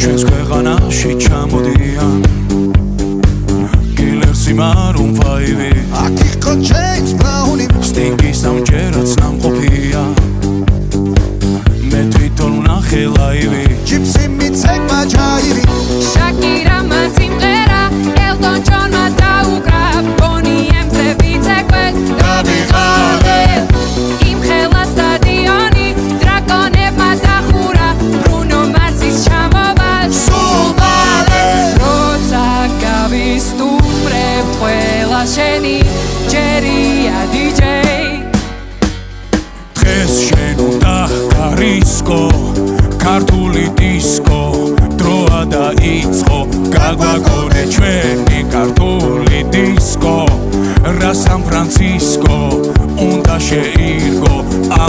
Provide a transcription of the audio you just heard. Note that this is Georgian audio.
ჩვენს ქვეყანაში ჩამოდიან კილერსი მარუნ ფაივი აქ იყო ჯეიმს ბრაუნი სტინგის სამჯერაც ნამყოფია მე თვითონ ვნახე ლაივი ჯიპსი მიცეკმა ჯაივი შაკირამა სიმღერა ელტონ ჯონმა დაუკრა ბონი ემზე ვიცეკვე გავიყავე იმხელა სტადიონი დრაკონებმა დახურა ბრუნო მარსის ჩამოვა სულ მალე როცა გავისტუმრებ ყველა შენი ჯერია დიჯეი დღეს შენ უნდა გარისკო ქართული დისკო დროა დაიწყო გაგვაგონე ჩვენი ქართული დისკო რა სან ფრანცისკო უნდა შეირგო